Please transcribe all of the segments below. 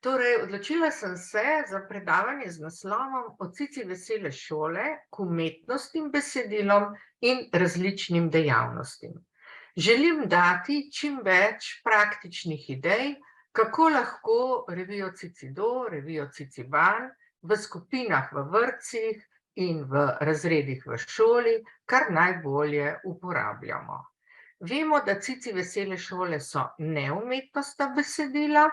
Torej, odločila sem se za predavanje z naslovom Od Cici vesele šole k umetnostnim besedilom in različnim dejavnostim. Želim dati čim več praktičnih idej, kako lahko revijo Cicido, revijo Ciciban v skupinah v vrtcih in v razredih v šoli kar najbolje uporabljamo. Vemo, da Cici vesele šole so neumetnostna besedila.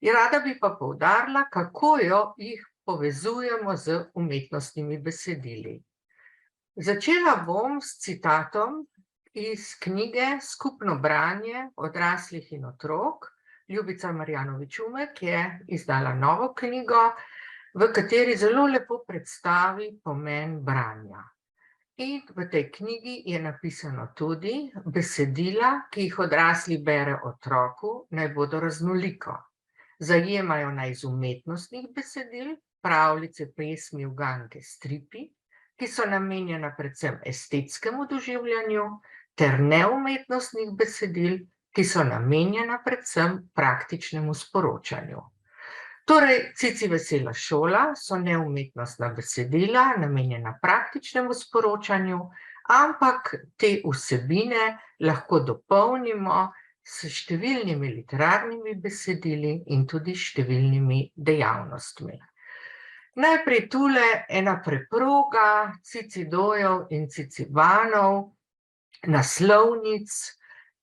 Rada bi pa poudarila, kako jih povezujemo z umetnostnimi besedili. Začela bom s citatom iz knjige Skupno branje odraslih in otrok. Ljubica Marjanovič Umek je izdala novo knjigo, v kateri zelo lepo predstavi pomen branja. In v tej knjigi je napisano tudi, besedila, ki jih odrasli bere otroku, naj bodo raznoliko. Zajemajo naj iz umetnostnih besedil, pravljice, pesmi, uganke, stripi, ki so namenjena predvsem estetskemu doživljanju, ter neumetnostnih besedil, ki so namenjena predvsem praktičnemu sporočanju. Torej, Cici vesela šola so neumetnostna besedila, namenjena praktičnemu sporočanju, ampak te vsebine lahko dopolnimo s številnimi literarnimi besedili in tudi številnimi dejavnostmi. Najprej tule ena preproga Cicidojev in Cicibanov, naslovnic,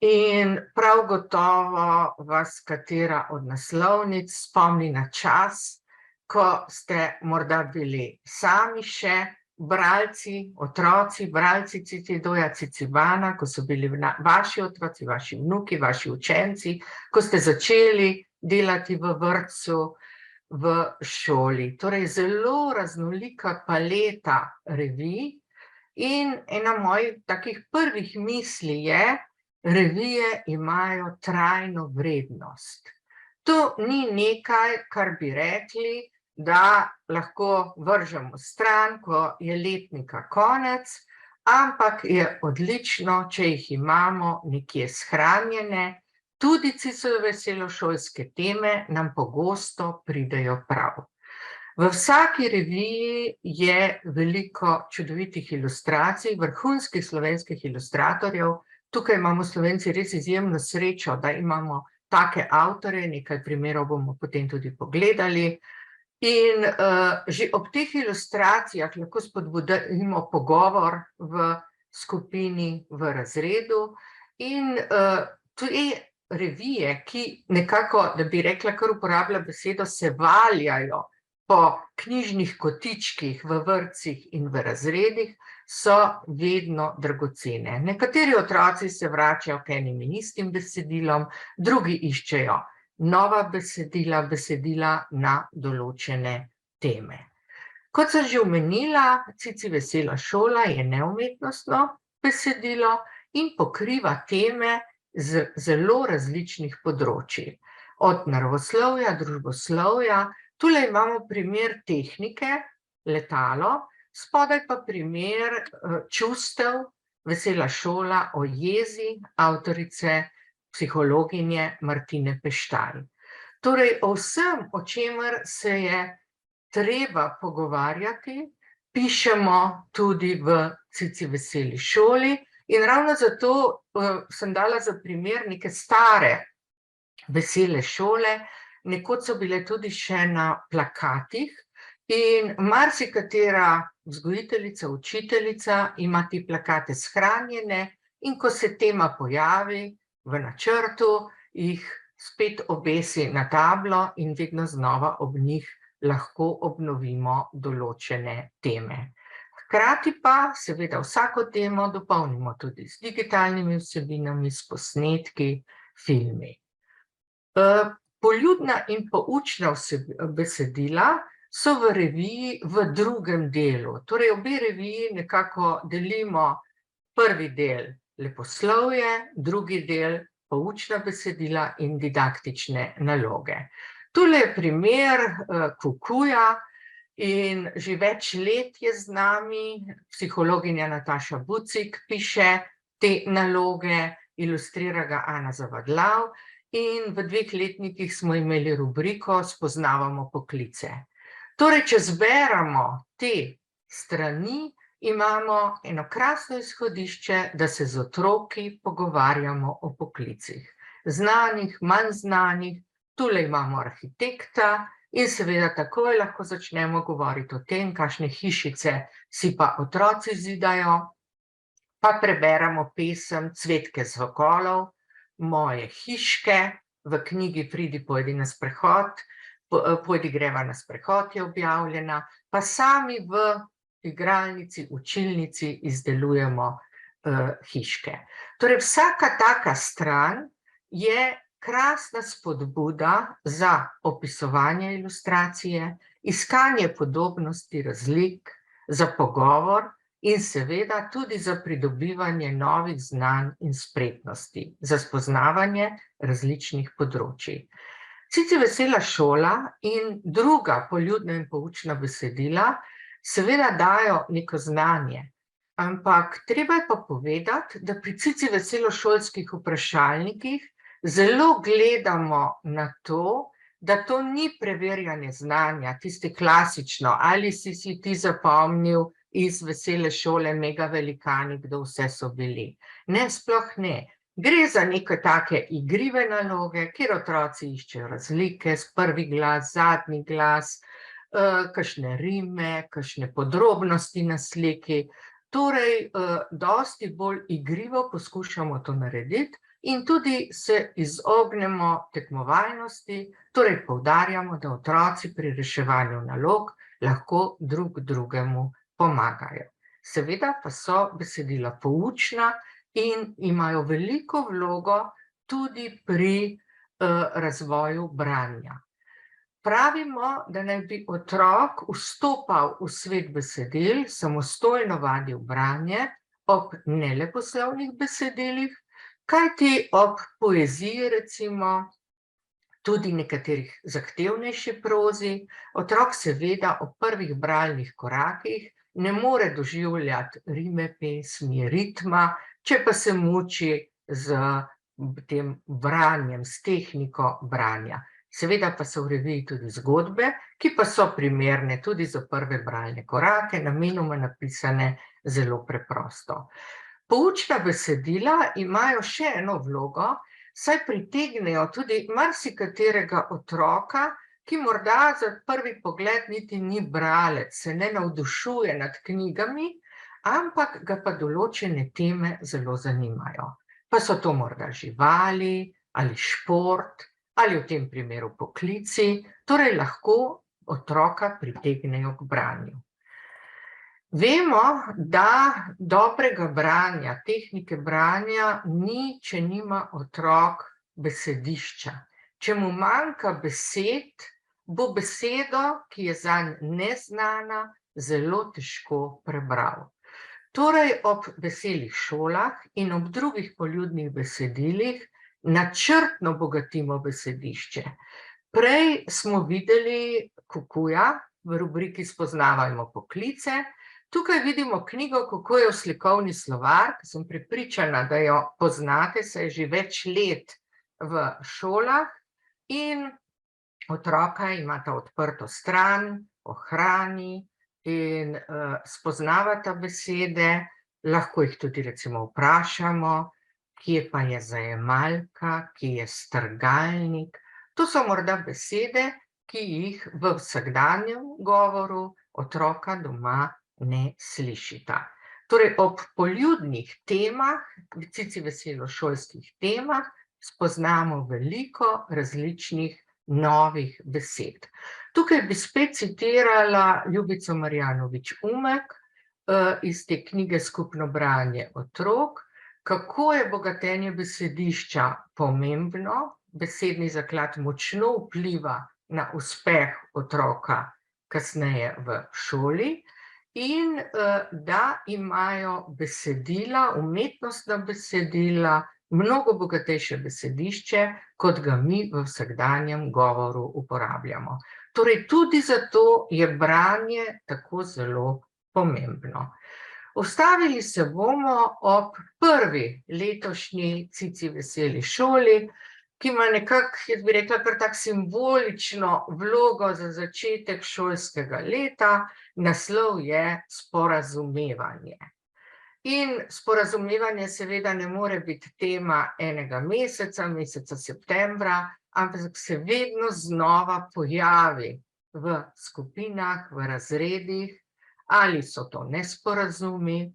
in prav gotovo vas katera od naslovnic spomni na čas, ko ste morda bili sami še bralci, otroci, bralci Cicidoja, Cicibana, ko so bili vaši otroci, vaši vnuki, vaši učenci, ko ste začeli delati v vrtcu, v šoli. Torej, zelo raznolika paleta revij in ena mojih takih prvih misli je, revije imajo trajno vrednost. To ni nekaj, kar bi rekli, da lahko vržemo stran, ko je letnika konec, ampak je odlično, če jih imamo nekje shranjene. Tudi Cici veselo šolske teme nam pogosto pridejo prav. V vsaki reviji je veliko čudovitih ilustracij, vrhunskih slovenskih ilustratorjev. Tukaj imamo Slovenci res izjemno srečo, da imamo take avtorje, nekaj primerov bomo potem tudi pogledali. In že ob teh ilustracijah lahko spodbudimo pogovor v skupini, v razredu. In te revije, ki nekako, da bi rekla, kar uporablja besedo, se valjajo po knjižnih kotičkih v vrtcih in v razredih, so vedno dragocene. Nekateri otroci se vračajo k enim in istim besedilom, drugi iščejo nova besedila, besedila na določene teme. Kot sem že omenila, Cici vesela šola je neumetnostno besedilo in pokriva teme z zelo različnih področij. Od naravoslovja, družboslovja, tule imamo primer tehnike, letalo, spodaj pa primer čustev, vesela šola o jezi, avtorice psihologinje Martine Peštaj. Torej, o vsem, o čemer se je treba pogovarjati, pišemo tudi v Cici veseli šoli in ravno zato sem dala za primer neke stare vesele šole, nekoč so bile tudi še na plakatih in marsikatera vzgojiteljica, učiteljica ima te plakate shranjene in ko se tema pojavi, v načrtu, jih spet obesi na tablo in vedno znova ob njih lahko obnovimo določene teme. Hkrati pa seveda vsako temo dopolnimo tudi z digitalnimi vsebinami, s posnetki, filmi. Poljudna in poučna besedila so v reviji v drugem delu. Torej, obe reviji nekako delimo prvi del leposlovje, drugi del poučna besedila in didaktične naloge. Tule je primer Kukuja in že več let je z nami, psihologinja Nataša Bucik piše te naloge, ilustrira ga Ana Zavadlav in v 2 letnikih smo imeli rubriko Spoznavamo poklice. Torej, če zberemo te strani, imamo eno krasno izhodišče, da se z otroki pogovarjamo o poklicih. Znanih, manj znanih, tule imamo arhitekta in seveda takoj lahko začnemo govoriti o tem, kakšne hišice si pa otroci zidajo, pa preberemo pesem Cvetke z Vokolov, Moje hiške, v knjigi Pridi, pojdi na sprehod, Pojdi greva na sprehod je objavljena, pa sami v igralnici, učilnici izdelujemo hiške. Torej, vsaka taka stran je krasna spodbuda za opisovanje ilustracije, iskanje podobnosti, razlik, za pogovor in seveda tudi za pridobivanje novih znanj in spretnosti, za spoznavanje različnih področij. Cici vesela šola in druga poljudna in poučna besedila seveda dajo neko znanje, ampak treba je pa povedati, da pri Cici veselo šolskih vprašalnikih zelo gledamo na to, da to ni preverjanje znanja, tisti klasično, ali si ti zapomnil iz vesele šole mega velikani, kdo vse so bili. Ne, sploh ne. Gre za neke take igrive naloge, kjer otroci iščejo razlike, prvi glas, zadnji glas, kakšne rime, kakšne podrobnosti na sliki. Torej, dosti bolj igrivo poskušamo to narediti in tudi se izognemo tekmovalnosti, torej poudarjamo, da otroci pri reševanju nalog lahko drug drugemu pomagajo. Seveda pa so besedila poučna in imajo veliko vlogo tudi pri razvoju branja. Pravimo, da naj bi otrok vstopal v svet besedil, samostojno vadil branje ob neleposlovnih besedilih, kajti ob poeziji, recimo, tudi nekaterih zahtevnejši prozi, otrok seveda ob prvih bralnih korakih ne more doživljati rime, pesmi, ritma, če pa se muči z tem branjem, s tehniko branja. Seveda pa so v reviji tudi zgodbe, ki pa so primerne tudi za prve bralne korake, namenoma napisane zelo preprosto. Poučna besedila imajo še eno vlogo, saj pritegnejo tudi marsikaterega otroka, ki morda za prvi pogled niti ni bralec, se ne navdušuje nad knjigami, ampak ga pa določene teme zelo zanimajo. Pa so to morda živali ali šport ali v tem primeru poklici, torej lahko otroka pritegnejo k branju. Vemo, da dobrega branja, tehnike branja ni, če nima otrok besedišča. Če mu manjka besed, bo besedo, ki je zanj neznana, zelo težko prebral. Torej, ob veselih šolah in ob drugih poljudnih besedilih načrtno bogatimo besedišče. Prej smo videli Kukuja v rubriki Spoznavajmo poklice. Tukaj vidimo knjigo Kukujev slikovni slovar, ki sem prepričana, da jo poznate, saj je že več let v šolah in otroka imata odprto stran o hrani in spoznavata besede, lahko jih tudi recimo vprašamo, kje pa je zajemalka, kje je strgalnik. To so morda besede, ki jih v vsakdanjem govoru otroka doma ne slišita. Torej, ob poljudnih temah, Cici veselo šolskih temah, spoznamo veliko različnih novih besed. Tukaj bi spet citirala Ljubico Marjanovič Umek iz te knjige Skupno branje otrok, kako je bogatenje besedišča pomembno, besedni zaklad močno vpliva na uspeh otroka kasneje v šoli in da imajo besedila, umetnostna besedila, mnogo bogatejše besedišče, kot ga mi v vsakdanjem govoru uporabljamo. Torej, tudi zato je branje tako zelo pomembno. Ustavili se bomo ob prvi letošnji Cici veseli šoli, ki ima nekako, jaz bi rekla, kar tako simbolično vlogo za začetek šolskega leta. Naslov je Sporazumevanje. In sporazumevanje seveda ne more biti tema enega meseca, meseca septembra, ampak se vedno znova pojavi v skupinah, v razredih, ali so to nesporazumi,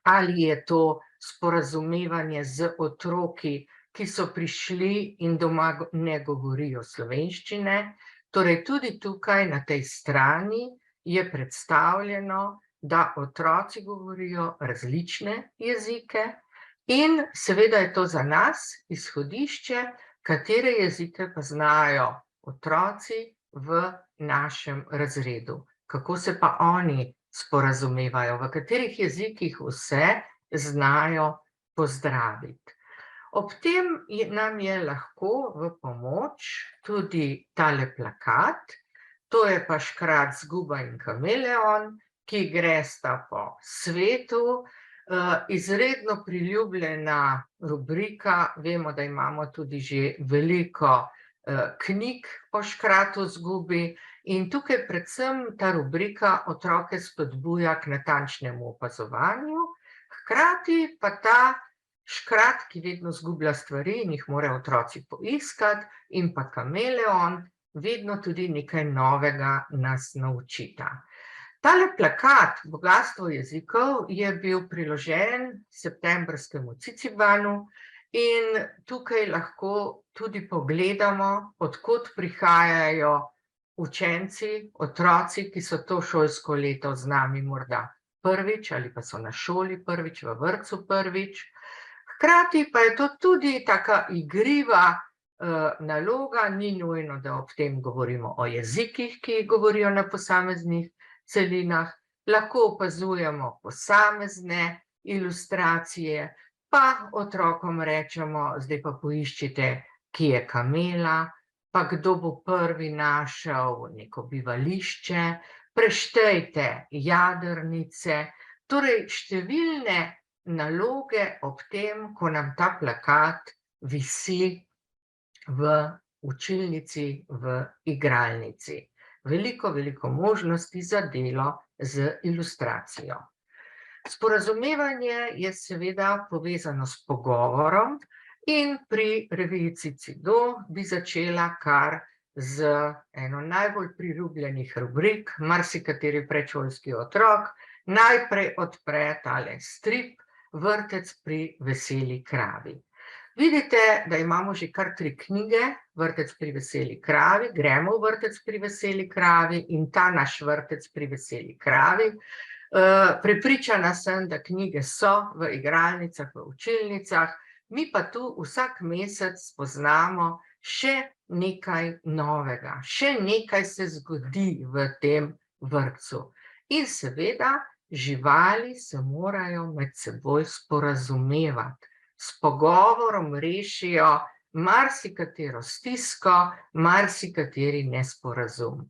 ali je to sporazumevanje z otroki, ki so prišli in doma ne govorijo slovenščine. Torej tudi tukaj na tej strani je predstavljeno, da otroci govorijo različne jezike in seveda je to za nas izhodišče, katere jezike pa znajo otroci v našem razredu. Kako se pa oni sporazumevajo, v katerih jezikih vse znajo pozdraviti. Ob tem nam je lahko v pomoč tudi tale plakat, to je pa Škrat, Zguba in Kameleon, ki gresta po svetu, izredno priljubljena rubrika, vemo, da imamo tudi že veliko knjig o Škratu, Zgubi, in tukaj predvsem ta rubrika otroke spodbuja k natančnemu opazovanju, hkrati pa ta Škrat, ki vedno zgublja stvari in jih morajo otroci poiskati, in pa Kameleon vedno tudi nekaj novega nas naučita. Tale plakat Bogastvo jezikov je bil priložen septembrskemu Cicibanu in tukaj lahko tudi pogledamo, od kod prihajajo učenci, otroci, ki so to šolsko leto z nami morda prvič ali pa so na šoli prvič, v vrtcu prvič. Hkrati pa je to tudi taka igriva naloga, ni nujno, da ob tem govorimo o jezikih, ki govorijo na posameznih celinah, lahko opazujemo posamezne ilustracije, pa otrokom rečemo, zdaj pa poiščite, kje je kamela, pa kdo bo prvi našel neko bivališče, preštejte jadrnice, torej številne naloge ob tem, ko nam ta plakat visi v učilnici, v igralnici. Veliko, veliko možnosti za delo z ilustracijo. Sporazumevanje je seveda povezano s pogovorom in pri reviji Cicido bi začela kar z eno najbolj priljubljenih rubrik, marsikateri predšolski otrok najprej odpre tale strip Vrtec pri veseli kravi. Vidite, da imamo že kar 3 knjige, Vrtec pri veseli kravi, gremo v Vrtec pri veseli kravi in ta naš Vrtec pri veseli kravi. Prepričana sem, da knjige so v igralnicah, v učilnicah, mi pa tu vsak mesec spoznamo še nekaj novega, še nekaj se zgodi v tem vrtcu. In seveda, živali se morajo med seboj sporazumevati. S pogovorom rešijo marsikatero stisko, marsikateri nesporazum.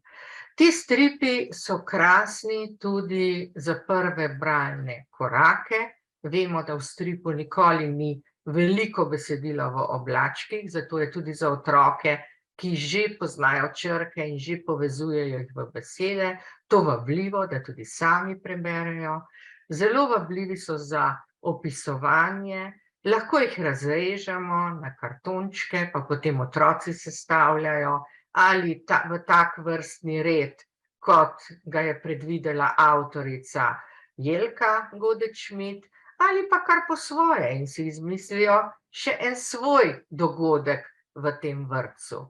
Ti stripi so krasni tudi za prve bralne korake. Vemo, da v stripu nikoli ni veliko besedila v oblačkih, zato je tudi za otroke, ki že poznajo črke in že povezujejo jih v besede, to vabljivo, da tudi sami preberejo. Zelo vabljivi so za opisovanje, lahko jih razrežemo na kartončke, pa potem otroci sestavljajo, ali v tak vrstni red, kot ga je predvidela avtorica Jelka Godec Šmid, ali pa kar po svoje in si izmislijo še en svoj dogodek v tem vrtcu.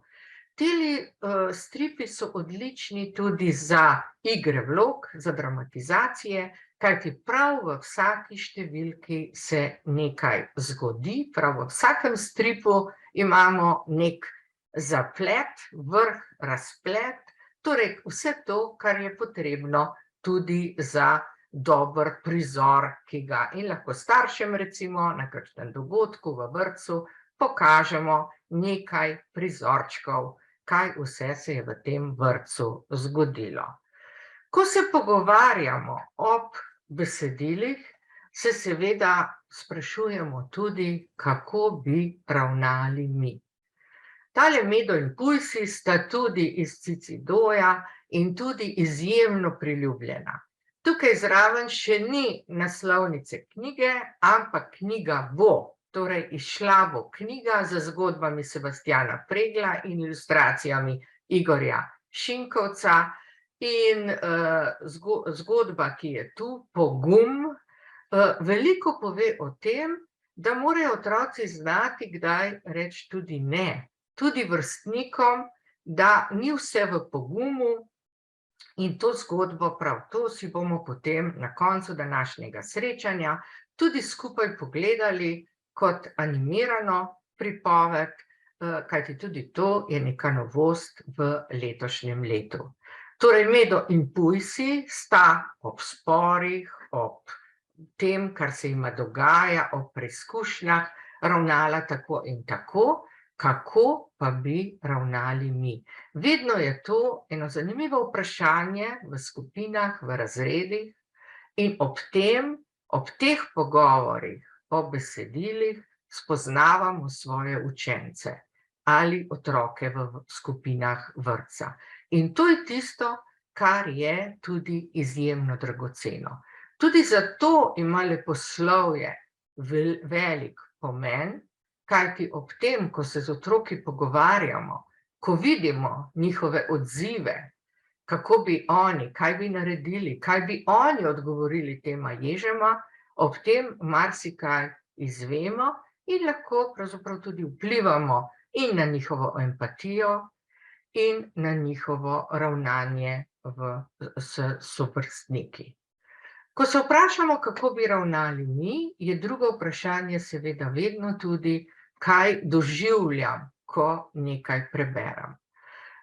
Tili stripi so odlični tudi za igre vlog, za dramatizacije, kajti prav v vsaki številki se nekaj zgodi, prav v vsakem stripu imamo nek zaplet, vrh, razplet, torej vse to, kar je potrebno tudi za dober prizor, ki ga in lahko staršem recimo na kakšnem dogodku v vrtcu pokažemo nekaj prizorčkov, kaj vse se je v tem vrtcu zgodilo. Ko se pogovarjamo ob besedilih, se seveda sprašujemo tudi, kako bi ravnali mi. Tale Medo in Pujsi sta tudi iz Cicidoja in tudi izjemno priljubljena. Tukaj zraven še ni naslovnice knjige, ampak knjiga bo, torej izšla bo knjiga z zgodbami Sebastjana Pregla in ilustracijami Igorja Šinkovca in zgodba, ki je tu, Pogum, veliko pove o tem, da morajo otroci znati kdaj reči tudi ne, tudi vrstnikom, da ni vse v pogumu, in to zgodbo, prav to si bomo potem na koncu današnjega srečanja tudi skupaj pogledali kot animirano pripoved, kajti tudi to je neka novost v letošnjem letu. Torej, Medo in Pujsi sta ob sporih, ob tem, kar se jima dogaja, ob preizkušnjah, ravnala tako in tako, kako pa bi ravnali mi. Vedno je to eno zanimivo vprašanje v skupinah, v razredih in ob teh pogovorih, o besedilih, spoznavamo svoje učence ali otroke v skupinah vrtca. In to je tisto, kar je tudi izjemno dragoceno. Tudi zato ima leposlovje velik pomen, kajti ob tem, ko se z otroki pogovarjamo, ko vidimo njihove odzive, kako bi oni, kaj bi naredili, kaj bi oni odgovorili tema ježema, ob tem marsikaj izvemo in lahko pravzaprav tudi vplivamo in na njihovo empatijo in na njihovo ravnanje s sovrstniki. Ko se vprašamo, kako bi ravnali mi, je drugo vprašanje seveda vedno tudi, kaj doživljam, ko nekaj preberem.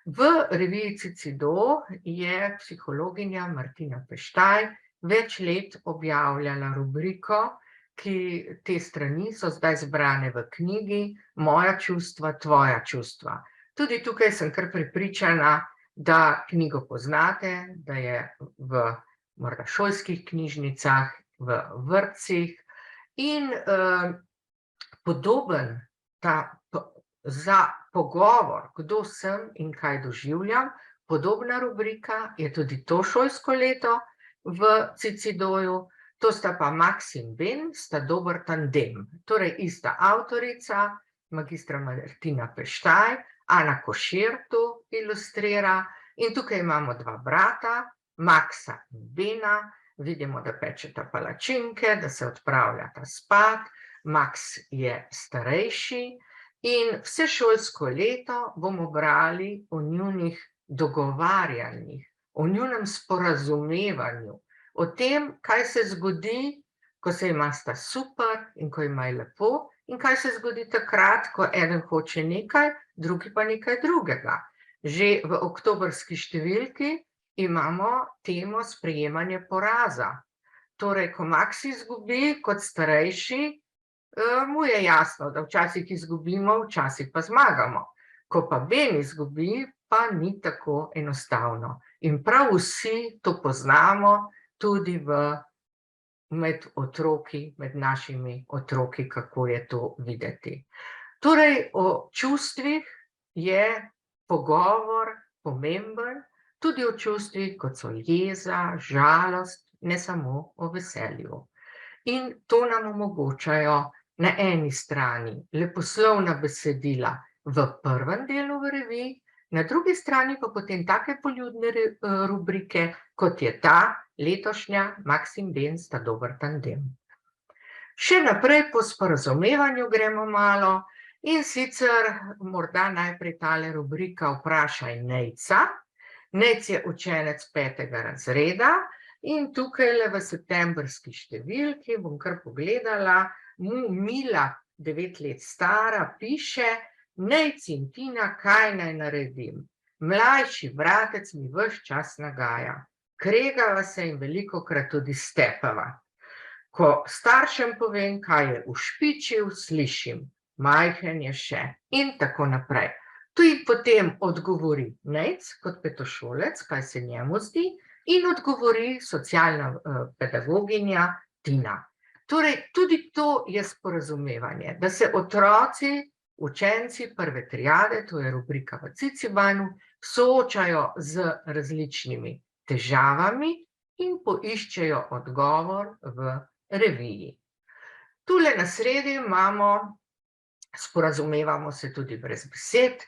V reviji Cicido je psihologinja Martina Peštaj več let objavljala rubriko, ki te strani so zdaj zbrane v knjigi Moja čustva, tvoja čustva. Tudi tukaj sem kar prepričana, da knjigo poznate, da je v morda šolskih knjižnicah, v vrtcih in podoben za pogovor, kdo sem in kaj doživljam, podobna rubrika je tudi to šolsko leto v Cicidoju, to sta pa Max in Ben, sta dober tandem, torej ista avtorica, magistra Martina Peštaj, Ana Košir to ilustrira in tukaj imamo dva brata, Maxa in Bena, vidimo, da pečeta palačinke, da se odpravljata spat, Max je starejši in vse šolsko leto bomo brali o njunih dogovarjanjih, o njunem sporazumevanju, o tem, kaj se zgodi, ko se imata super in ko ima lepo, in kaj se zgodi takrat, ko eden hoče nekaj, drugi pa nekaj drugega. Že v oktobrski številki imamo temo sprejemanje poraza. Torej, ko Max izgubi kot starejši, mu je jasno, da včasih izgubimo, včasih pa zmagamo. Ko pa Ben izgubi, pa ni tako enostavno. In prav vsi to poznamo tudi med otroki, med našimi otroki, kako je to videti. Torej, o čustvih je pogovor pomemben, tudi o čustvih, kot so jeza, žalost, ne samo o veselju. In to nam omogočajo na eni strani leposlovna besedila v prvem delu v reviji, na drugi strani pa potem take poljudne rubrike, kot je ta letošnja Max in Ben sta dober tandem. Še naprej po sporazumevanju gremo malo in sicer morda najprej tale rubrika Vprašaj Nejca. Nejc je učenec 5. razreda in tukaj v septembrski številki, bom kar pogledala, mu Mila, 9 let stara, piše: Nejc in Tina, kaj naj naredim? Mlajši bratec mi ves čas nagaja. Kregava se in velikokrat tudi stepava. Ko staršem povem, kaj je ušpičil, slišim: majhen je še, in tako naprej. Tu potem odgovori Nejc kot petošolec, kaj se njemu zdi, in odgovori socialna pedagoginja Tina. Torej, tudi to je sporazumevanje, da se otroci učenci prve triade, to je rubrika v Cicibanu, soočajo z različnimi težavami in poiščejo odgovor v reviji. Tule na sredi imamo, sporazumevamo se tudi brez besed,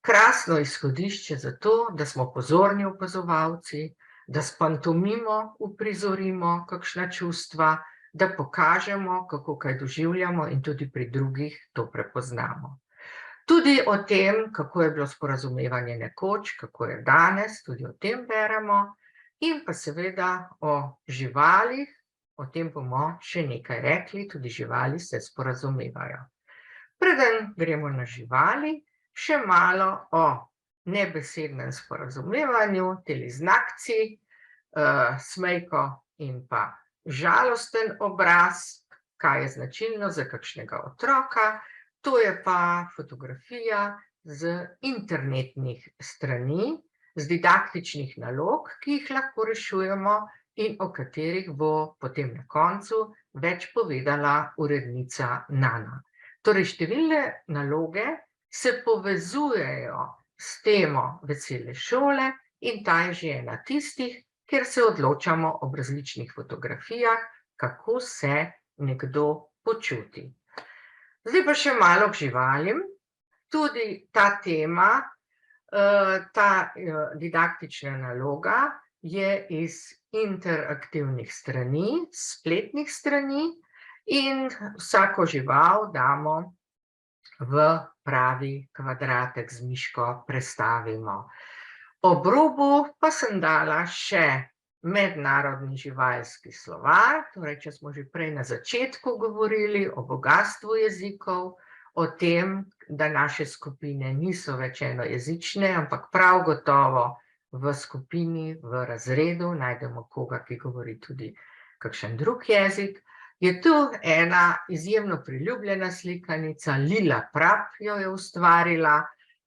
krasno izhodišče za to, da smo pozorni opazovalci, da s pantomimo uprizorimo kakšna čustva, da pokažemo, kako kaj doživljamo in tudi pri drugih to prepoznamo. Tudi o tem, kako je bilo sporazumevanje nekoč, kako je danes, tudi o tem beremo, in pa seveda o živalih, o tem bomo še nekaj rekli, tudi živali se sporazumevajo. Preden gremo na živali, še malo o nebesednem sporazumevanju, teli znakci, smejko in pa žalosten obraz, kaj je značilno za kakšnega otroka, to je pa fotografija z internetnih strani, z didaktičnih nalog, ki jih lahko rešujemo in o katerih bo potem na koncu več povedala urednica Nana. Torej, številne naloge se povezujejo s temo Vesele šole in ta je že ena tistih, kjer se odločamo ob različnih fotografijah, kako se nekdo počuti. Zdaj pa še malo k živalim. Tudi ta tema, ta didaktična naloga je iz interaktivnih strani, spletnih strani in vsako žival damo v pravi kvadratek z miško prestavimo. Ob robu pa sem dala še mednarodni živalski slovar, torej, če smo že prej na začetku govorili o bogastvu jezikov, o tem, da naše skupine niso več enojezične, ampak prav gotovo v skupini, v razredu najdemo koga, ki govori tudi kakšen drug jezik. Je tu ena izjemno priljubljena slikanica, Lila Prap jo je ustvarila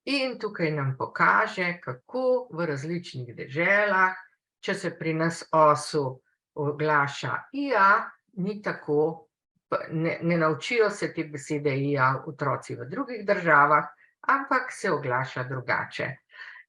in tukaj nam pokaže, kako v različnih deželah, če se pri nas osu oglaša ija, ni tako, ne naučijo se te besede ija otroci v drugih državah, ampak se oglaša drugače.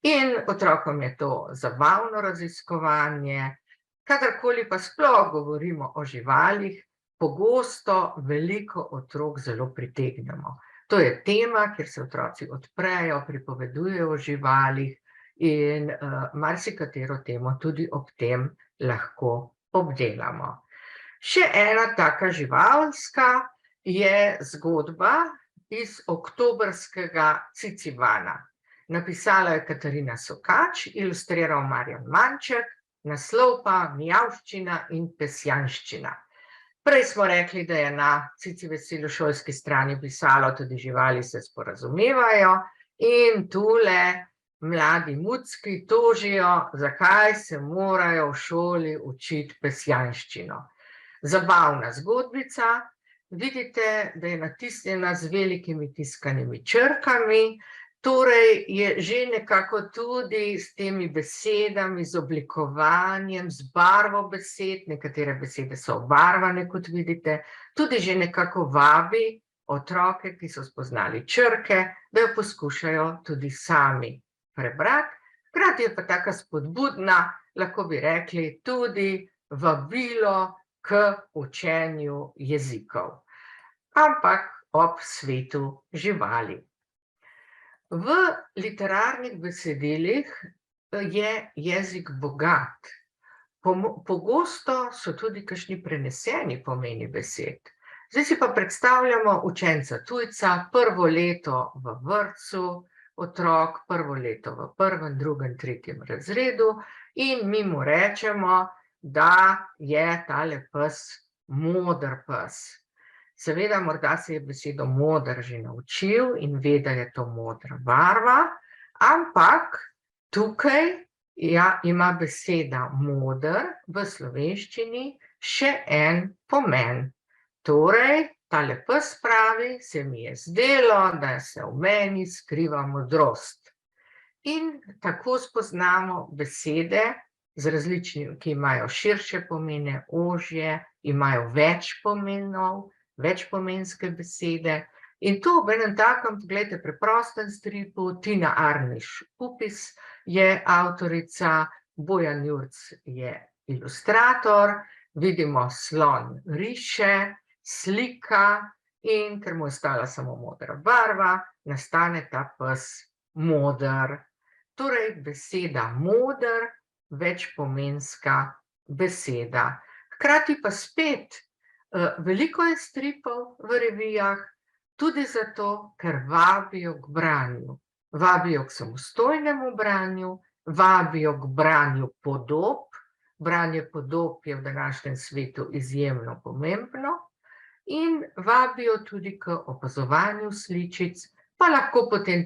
In otrokom je to zabavno raziskovanje, kadarkoli pa sploh govorimo o živalih, pogosto veliko otrok zelo pritegnemo. To je tema, kjer se otroci odprejo, pripovedujejo o živalih in marsikatero temo tudi ob tem lahko obdelamo. Še ena taka živalska je zgodba iz oktobrskega Cicibana. Napisala je Katarina Sokač, ilustriral Marjan Manček, naslov pa Mijavščina in pesjanščina. Prej smo rekli, da je na Ciciveselošolski strani pisalo tudi živali se sporazumevajo in tule mladi mucki tožijo, zakaj se morajo v šoli učiti pesjanščino. Zabavna zgodbica, vidite, da je natisnjena z velikimi tiskanimi črkami, torej je že nekako tudi s temi besedami, z oblikovanjem, z barvo besed, nekatere besede so obarvane, kot vidite, tudi že nekako vabi otroke, ki so spoznali črke, da jo poskušajo tudi sami prebrati. Hkrati je pa taka spodbudna, lahko bi rekli, tudi vabilo k učenju jezikov, ampak ob svetu živali. V literarnih besedilih je jezik bogat. Pogosto so tudi kakšni preneseni pomeni besed. Zdaj si pa predstavljamo učenca tujca, prvo leto v vrtcu, otrok, prvo leto v prvem, drugem, tretjem razredu in mi mu rečemo, da je tale pes moder pes. Seveda, morda se je besedo moder že naučil in ve, da je to modra barva, ampak tukaj ima beseda moder v slovenščini še en pomen. Torej, tale pes pravi, se mi je zdelo, da se v meni skriva modrost. In tako spoznamo besede z različnimi, ki imajo širše pomene, ožje, imajo več pomenov, večpomenske besede In to v enem takem, poglejte, preprostem stripu, Tina Arniš Pupis je avtorica, Bojan Jurc je ilustrator, vidimo slon riše, slika in ker mu je ostala samo modra barva, nastane ta pes moder. Torej beseda moder, večpomenska beseda. Hkrati pa spet veliko je stripov v revijah, tudi zato, ker vabijo k branju. Vabijo k samostojnemu branju, vabijo k branju podob. Branje podob je v današnjem svetu izjemno pomembno in vabijo tudi k opazovanju sličic, pa lahko potem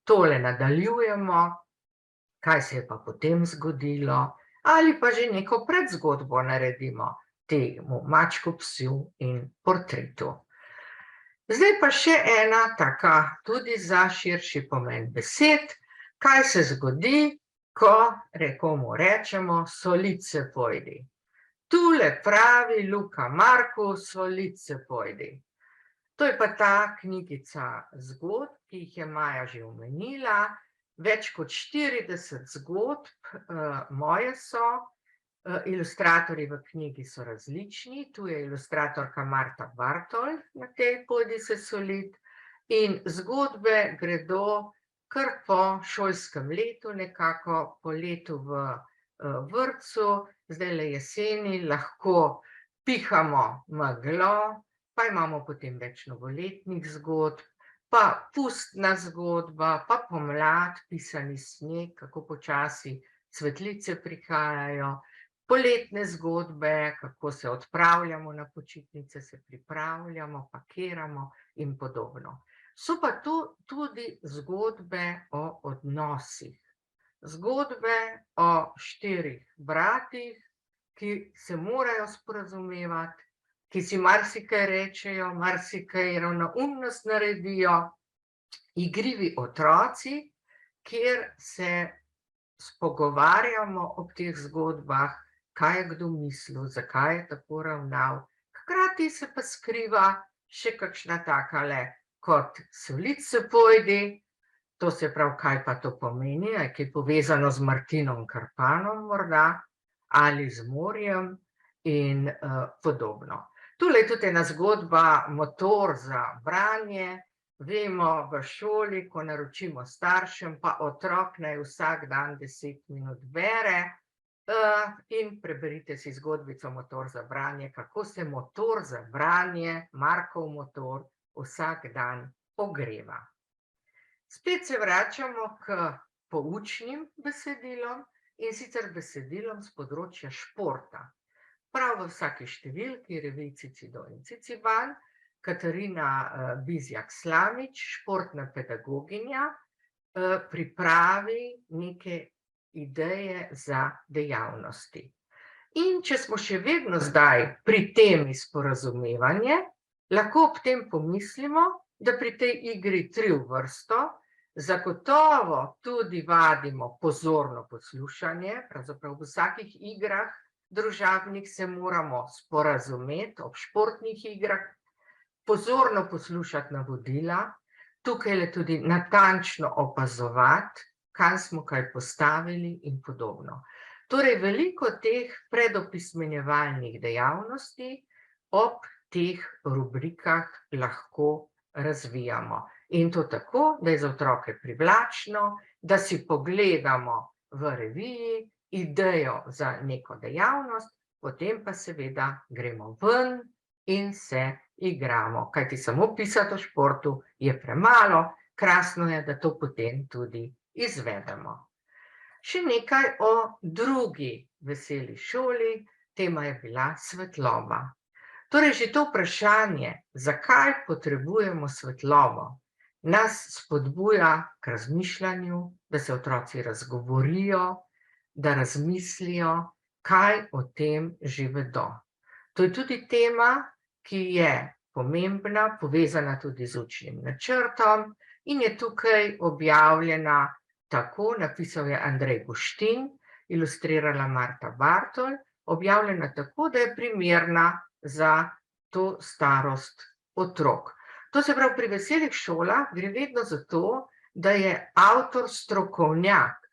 tole nadaljujemo, kaj se je pa potem zgodilo, ali pa že neko predzgodbo naredimo temu mačku, psu in portretu. Zdaj pa še ena taka, tudi za širši pomen besed, kaj se zgodi, ko komu rečemo solice pojdi. Tule pravi Luka Marku, solice pojdi. To je pa ta knjigica zgodb, ki jih je Maja že omenila, več kot 40 zgodb, moje so, ilustratorji v knjigi so različni, tu je ilustratorka Marta Bartol na tej Pojdi se solit in zgodbe gredo kar po šolskem letu, nekako po letu v vrtcu, zdajle jeseni lahko pihamo meglo, pa imamo potem več novoletnih zgodb, pa pustna zgodba, pa pomlad, pisani sneg, kako počasi cvetlice prihajajo, poletne zgodbe, kako se odpravljamo na počitnice, se pripravljamo, pakiramo in podobno. So pa tu tudi zgodbe o odnosih. Zgodbe o 4 bratih, ki se morajo sporazumevati, ki si marsikaj rečejo, marsikaj ravnoumnost naredijo, igrivi otroci, kjer se spogovarjamo ob teh zgodbah, kaj je kdo mislil, zakaj je tako ravnal. Hkrati se pa skriva še kakšna takale kot solice pojdi, to se pravi, kaj pa to pomeni, je kaj povezano z Martinom Krpanom morda, ali z morjem in podobno. Tule je tudi ena zgodba, motor za branje, vemo v šoli, ko naročimo staršem, pa otrok naj vsak dan 10 minut bere, in preberite si zgodbico Motor za branje, kako se motor za branje, Markov motor, vsak dan ogreva. Spet se vračamo k poučnim besedilom, in sicer besedilom s področja športa. Prav v vsaki številki revij Cicido in Ciciban, Katarina Bizjak-Slamič, športna pedagoginja, pripravi neke ideje za dejavnosti. In če smo še vedno zdaj pri temi sporazumevanje, lahko ob tem pomislimo, da pri tej igri 3 v vrsto zagotovo tudi vadimo pozorno poslušanje, pravzaprav v vsakih igrah družabnih se moramo sporazumeti, ob športnih igrah, pozorno poslušati navodila, tukaj tudi natančno opazovati, kam smo kaj postavili in podobno. Torej, veliko teh predopismenjevalnih dejavnosti ob teh rubrikah lahko razvijamo. In to tako, da je za otroke privlačno, da si pogledamo v reviji idejo za neko dejavnost, potem pa seveda gremo ven in se igramo. Kajti samo pisati o športu je premalo, krasno je, da to potem tudi izvedemo. Še nekaj o drugi veseli šoli, tema je bila svetloba. Torej, že to vprašanje, zakaj potrebujemo svetlobo, nas spodbuja k razmišljanju, da se otroci razgovorijo, da razmislijo, kaj o tem že vedo. To je tudi tema, ki je pomembna, povezana tudi z učnim načrtom in je tukaj objavljena tako, napisal je Andrej Guštin, ilustrirala Marta Bartol, objavljena tako, da je primerna za to starost otrok. To se pravi, pri veselih šolah gre vedno za to, da je avtor strokovnjak,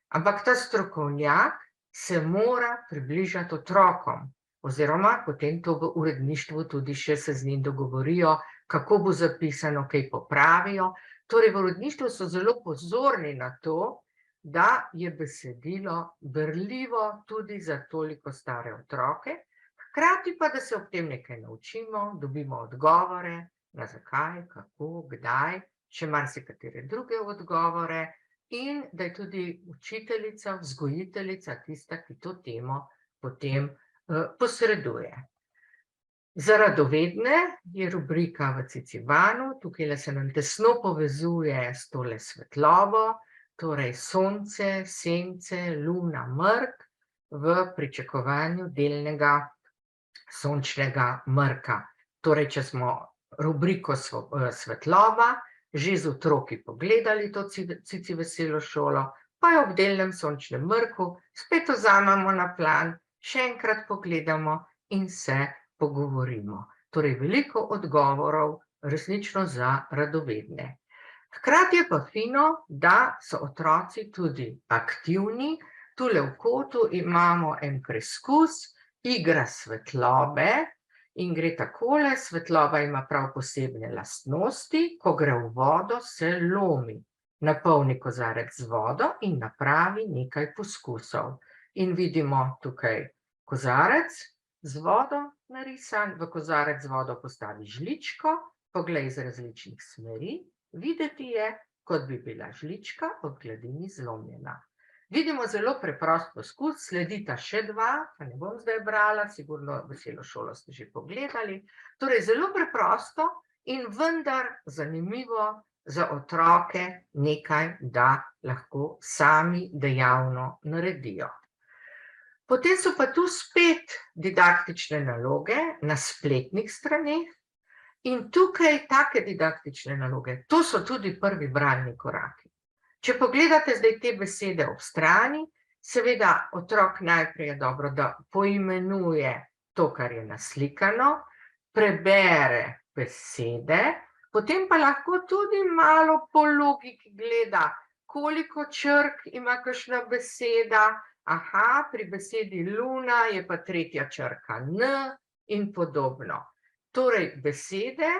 ampak ta strokovnjak se mora približati otrokom, oziroma potem to v uredništvu tudi še se z njim dogovorijo, kako bo zapisano, kaj popravijo. Torej, v uredništvu so zelo pozorni na to, da je besedilo berljivo tudi za toliko stare otroke, hkrati pa, da se ob tem nekaj naučimo, dobimo odgovore na zakaj, kako, kdaj, še marsikatere druge odgovore, in da je tudi učiteljica, vzgojiteljica tista, ki to temo potem posreduje. Za radovedne je rubrika v Cicibanu, tukaj se nam tesno povezuje s tole svetlobo, torej sonce, sence, luna, mrk v pričakovanju delnega sončnega mrka. Torej, če smo rubriko svetloba že z otroki pogledali to Cici veselo šolo, pa jo ob delnem sončnem mrku spet vzamemo na plan, še enkrat pogledamo in se pogovorimo. Torej, veliko odgovorov resnično za radovedne. Hkrati je pa fino, da so otroci tudi aktivni. Tule v kotu imamo en preskus, igra svetlobe, in gre takole, svetloba ima prav posebne lastnosti, ko gre v vodo, se lomi. Napolni kozarec z vodo in napravi nekaj poskusov. In vidimo tukaj kozarec z vodo narisan, v kozarec z vodo postavi žličko, poglej z različnih smeri, videti je, kot bi bila žlička ob gladini zlomljena. Vidimo zelo preprost poskus, sledita še dva, pa ne bom zdaj brala, sigurno veselo šolo ste že pogledali. Torej, zelo preprosto in vendar zanimivo za otroke nekaj, da lahko sami dejavno naredijo. Potem so pa tu spet didaktične naloge na spletnih straneh in tukaj take didaktične naloge, to so tudi prvi bralni koraki. Če pogledate zdaj te besede ob strani, seveda otrok najprej je dobro, da poimenuje to, kar je naslikano, prebere besede, potem pa lahko tudi malo po logiki gleda, koliko črk ima kakšna beseda, aha, pri besedi luna je pa tretja črka N in podobno. Torej, besede,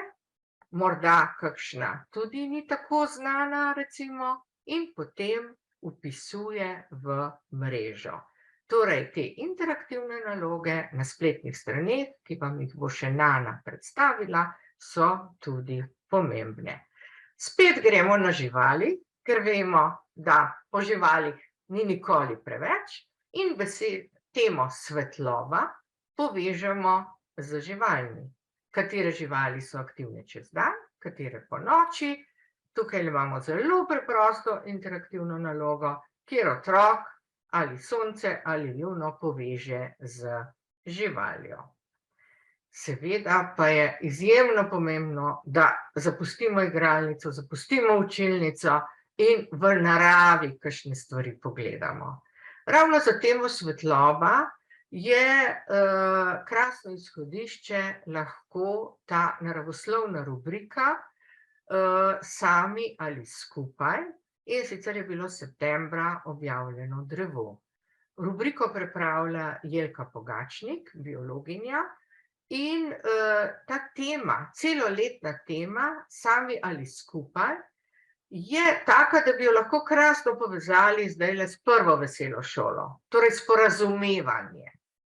morda kakšna tudi ni tako znana, recimo, in potem vpisuje v mrežo. Torej, te interaktivne naloge na spletnih straneh, ki vam jih bo še Nana predstavila, so tudi pomembne. Spet gremo na živali, ker vemo, da o živalih ni nikoli preveč, in temo svetloba povežemo z živalmi. Katere živali so aktivne čez dan, katere po noči. Tukaj imamo zelo preprosto interaktivno nalogo, kjer otrok ali sonce ali luno poveže z živaljo. Seveda pa je izjemno pomembno, da zapustimo igralnico, zapustimo učilnico in v naravi kakšne stvari pogledamo. Ravno za temo svetloba je krasno izhodišče lahko ta naravoslovna rubrika Sami ali skupaj, in sicer je bilo septembra objavljeno Drevo. Rubriko pripravlja Jelka Pogačnik, biologinja, in ta tema, celoletna tema, Sami ali skupaj, je taka, da bi jo lahko krasno povezali zdajle s prvo veselo šolo, torej sporazumevanje.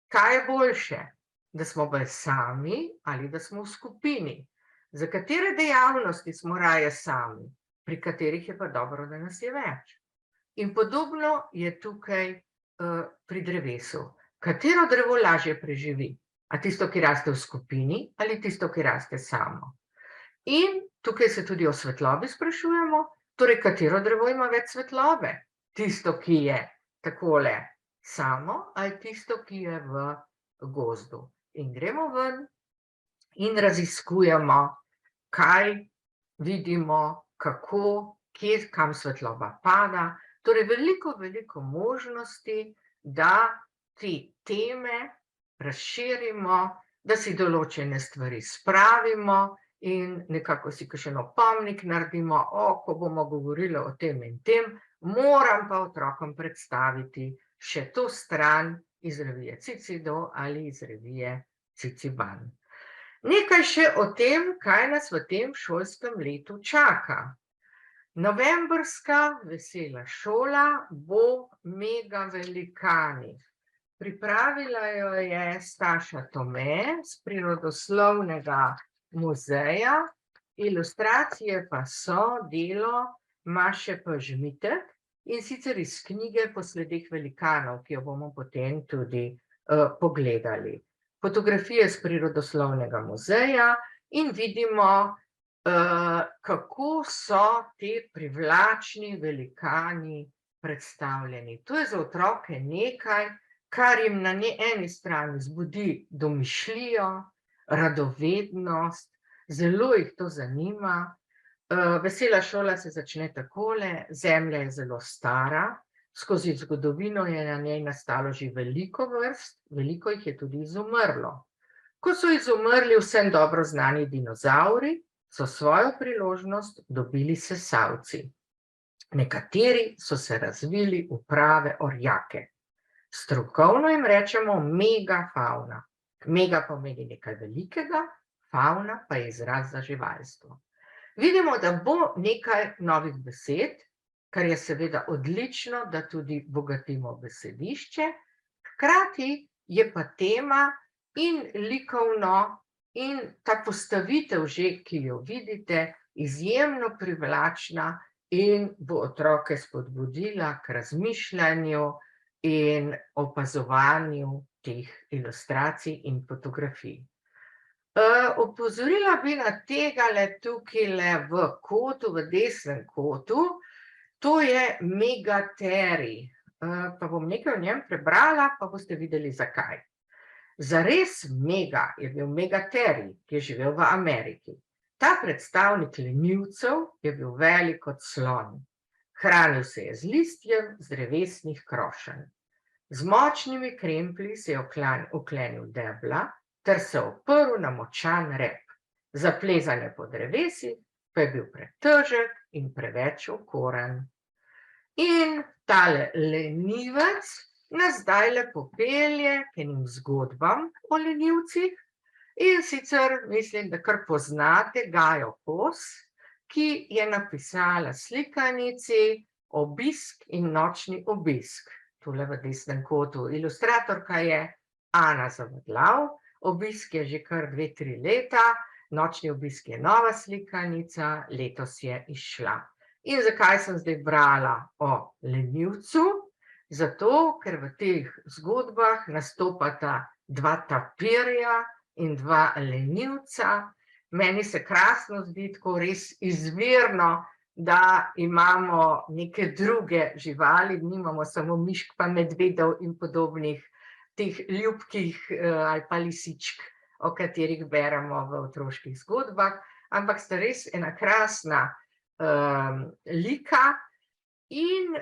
Kaj je boljše, da smo bolj sami ali da smo v skupini? Za katere dejavnosti smo raje sami, pri katerih je pa dobro, da nas je več? In podobno je tukaj pri drevesu. Katero drevo lažje preživi? A tisto, ki raste v skupini, ali tisto, ki raste samo? In tukaj se tudi o svetlobi sprašujemo, torej katero drevo ima več svetlobe? Tisto, ki je takole samo, ali tisto, ki je v gozdu? In gremo ven in raziskujemo, kaj vidimo, kako, kje, kam svetloba pada. Torej, veliko možnosti, da te teme razširimo, da si določene stvari spravimo in nekako si kakšen opomnik naredimo, ko bomo govorili o tem in tem, moram pa otrokom predstaviti še to stran iz revije Cicido ali iz revije Ciciban. Nekaj še o tem, kaj nas v tem šolskem letu čaka. Novembrska vesela šola bo mega velikani. Pripravila jo je Staša Tome z Prirodoslovnega muzeja, ilustracije pa so delo Maše Pažmitek, in sicer iz knjige Po sledeh velikanov, ki jo bomo potem tudi pogledali. Fotografije z Prirodoslovnega muzeja in vidimo, kako so te privlačni velikani predstavljeni. To je za otroke nekaj, kar jim na eni strani zbudi domišljijo, radovednost, zelo jih to zanima. Vesela šola se začne takole: Zemlja je zelo stara, skozi zgodovino je na njej nastalo že veliko vrst, veliko jih je tudi izumrlo. Ko so izumrli vsem dobro znani dinozavri, so svojo priložnost dobili sesalci. Nekateri so se razvili v prave orjake. Strokovno jim rečemo megafauna. Mega pomeni nekaj velikega, fauna pa je izraz za živalstvo. Vidimo, da bo nekaj novih besed, kar je seveda odlično, da tudi bogatimo besedišče, hkrati je pa tema in likovno in ta postavitev že, ki jo vidite, izjemno privlačna in bo otroke spodbudila k razmišljanju in opazovanju teh ilustracij in fotografij. Opozorila bi na tegale tukajle v kotu, v desnem kotu, to je megaterij. Pa bom nekaj o njem prebrala, pa boste videli, zakaj. Zares mega je bil megaterij, ki je živel v Ameriki. Ta predstavnik lenivcev je bil velik kot slon. Hranil se je z listjem z drevesnih krošenj. Z močnimi kremplji se je oklenil debla ter se oprl na močan rep. Za plezanje po drevesih pa je bil pretežek in preveč okoren. In tale lenivec nas zdajle popelje k enim zgodbam o lenivcih, in sicer mislim, da kar poznate Gajo Kos, ki je napisala slikanici Obisk in nočni obisk. Tule v desnem kotu. Ilustratorka je Ana Zavadlav, Obisk je že kar 2-3 leta, Nočni obisk je nova slikanica, letos je izšla. In zakaj sem zdaj brala o lenivcu? Zato, ker v teh zgodbah nastopata 2 tapirja in 2 lenivca. Meni se krasno zdi, tako res izvirno, da imamo neke druge živali, nimamo samo mišk pa medvedov in podobnih teh ljubkih ali pa lisičk, o katerih beremo v otroških zgodbah, ampak sta res ena krasna lika. In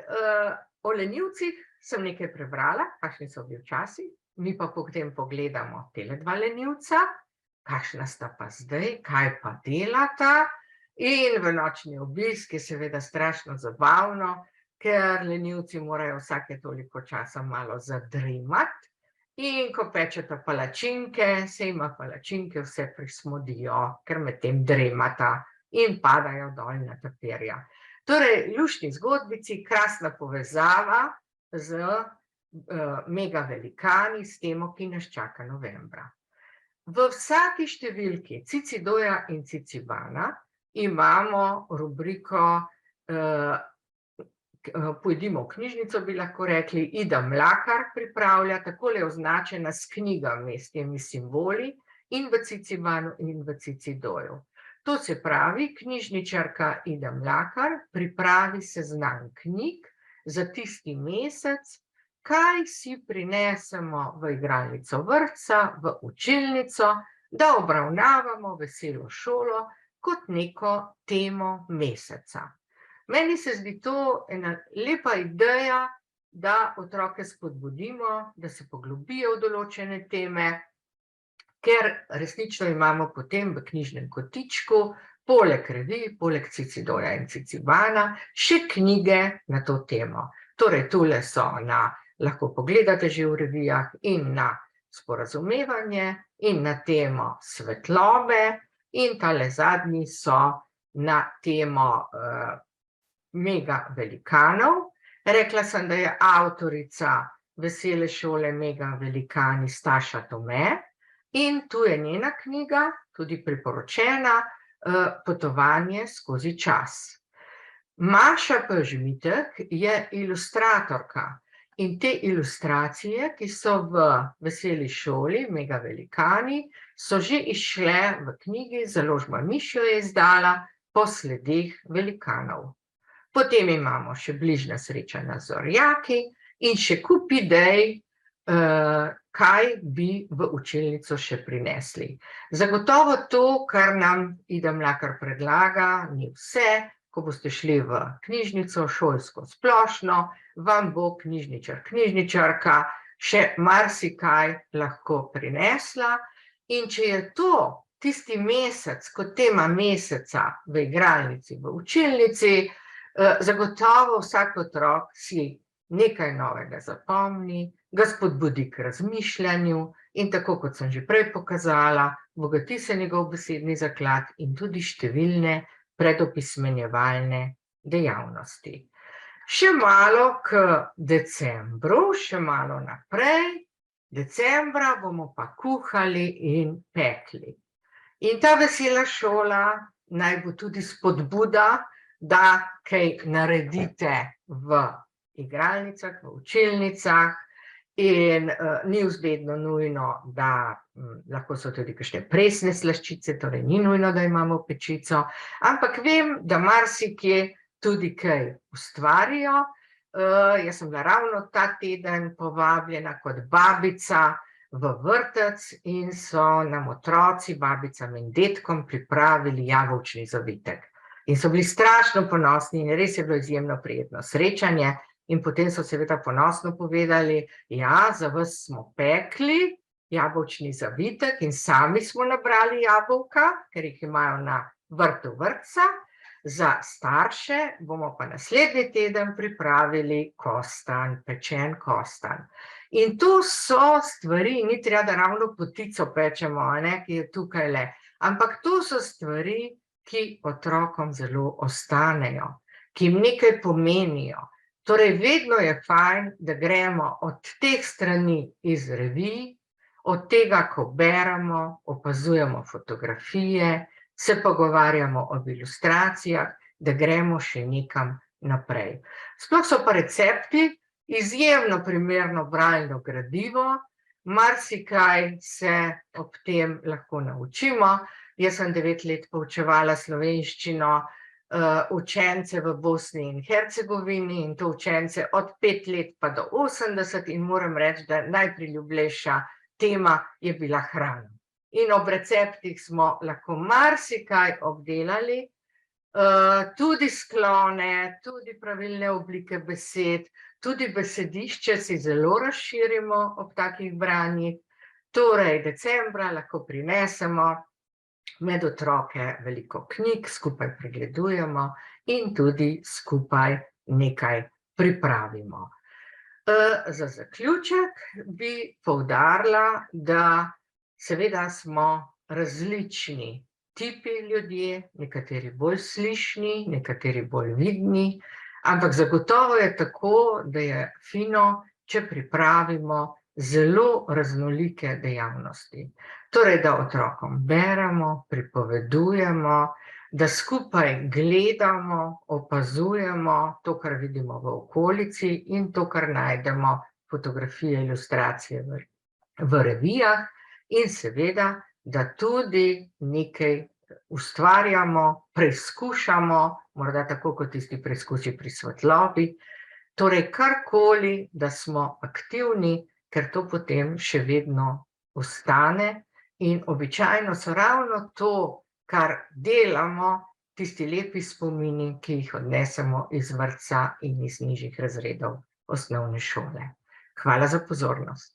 o lenivcih sem nekaj prebrala, kakšni so bili včasih, mi pa potem pogledamo tele 2 lenivca, kakšna sta pa zdaj, kaj pa delata. In v Nočni obisk je seveda strašno zabavno, ker lenivci morajo vsake toliko časa malo zadrimati, in ko pečeta palačinke, se jima palačinke vse prismodijo, ker medtem dremata in padajo dol na tapirja. Torej, luštni zgodbici, krasna povezava z mega velikani, s temo, ki nas čaka novembra. V vsaki številki Cicidoja in Cicibana imamo rubriko Pojdimo v knjižnico, bi lahko rekli. Ida Mlakar pripravlja, takole je označena s knjigami, s temi simboli, in v Cicibanu in v Cicidoju. To se pravi, knjižničarka Ida Mlakar pripravi seznam knjig za tisti mesec, kaj si prinesemo v igralnico vrtca, v učilnico, da obravnavamo veselo šolo kot neko temo meseca. Meni se zdi to ena lepa ideja, da otroke spodbudimo, da se poglobijo v določene teme, ker resnično imamo potem v knjižnem kotičku poleg revij, poleg Cicidoja in Cicibana, še knjige na to temo. Torej, tule so lahko pogledate že v revijah, in na sporazumevanje, in na temo svetlobe, in tale zadnji so na temo mega velikanov. Rekla sem, da je avtorica Vesele šole mega velikani Staša Tome, in tu je njena knjiga, tudi priporočena, Potovanje skozi čas. Maša Pažmitek je ilustratorka in te ilustracije, ki so v Veseli šoli mega velikani, so že izšle v knjigi, založba Miš jo je izdala, Po sledeh velikanov. Potem imamo še Bližnja srečanja z orjaki in še kup idej, kaj bi v učilnico še prinesli. Zagotovo to, kar nam Ida Mlakar predlaga, ni vse. Ko boste šli v knjižnico, šolsko splošno, vam bo knjižničar, knjižničarka še marsikaj lahko prinesla. In če je to tisti mesec, kot tema meseca v igralnici, v učilnici, zagotovo vsak otrok si nekaj novega zapomni, ga spodbudi k razmišljanju in tako, kot sem že prej pokazala, bogati se njegov besedni zaklad in tudi številne predopismenjevalne dejavnosti. Še malo k decembru, še malo naprej. Decembra bomo pa kuhali in pekli. In ta vesela šola naj bo tudi spodbuda, da kaj naredite v igralnicah, v učilnicah, in ni vedno nujno, da lahko so tudi kakšne presne slaščice, torej ni nujno, da imamo pečico, ampak vem, da marsikje tudi kaj ustvarijo. Jaz sem bila ravno ta teden povabljena kot babica v vrtec in so nam otroci, babicam in dedkom, pripravili jabolčni zavitek. In so bili strašno ponosni in res je bilo izjemno prijetno srečanje. In potem so seveda ponosno povedali, ja, za vas smo pekli jabolčni zavitek in sami smo nabrali jabolka, ker jih imajo na vrtu vrtca. Za starše bomo pa naslednji teden pripravili kostanj, pečen kostanj. In to so stvari, ni treba, da ravno potico pečemo, ki je tukajle, ampak to so stvari, ki otrokom zelo ostanejo, ki jim nekaj pomenijo. Torej, vedno je fajn, da gremo od teh strani iz revij, od tega, ko beremo, opazujemo fotografije, se pogovarjamo o ilustracijah, da gremo še nekam naprej. Sploh so pa recepti izjemno primerno bralno gradivo, marsikaj se ob tem lahko naučimo. Jaz sem 9 let poučevala slovenščino učence v Bosni in Hercegovini, in to učence od 5 let pa do 80, in moram reči, da najpriljubljenejša tema je bila hrana. In ob receptih smo lahko marsikaj obdelali, tudi sklone, tudi pravilne oblike besed, tudi besedišče si zelo razširimo ob takih branjih. Torej, decembra lahko prinesemo med otroke veliko knjig, skupaj pregledujemo in tudi skupaj nekaj pripravimo. Za zaključek bi poudarila, da seveda smo različni tipi ljudje, nekateri bolj slišni, nekateri bolj vidni, ampak zagotovo je tako, da je fino, če pripravimo zelo raznolike dejavnosti. Torej, da otrokom beremo, pripovedujemo, da skupaj gledamo, opazujemo to, kar vidimo v okolici, in to, kar najdemo, fotografije, ilustracije v revijah, in seveda, da tudi nekaj ustvarjamo, preizkušamo, morda tako kot tisti preizkusi pri svetlobi, torej karkoli, da smo aktivni, ker to potem še vedno ostane, in običajno so ravno to, kar delamo, tisti lepi spomini, ki jih odnesemo iz vrtca in iz nižjih razredov osnovne šole. Hvala za pozornost.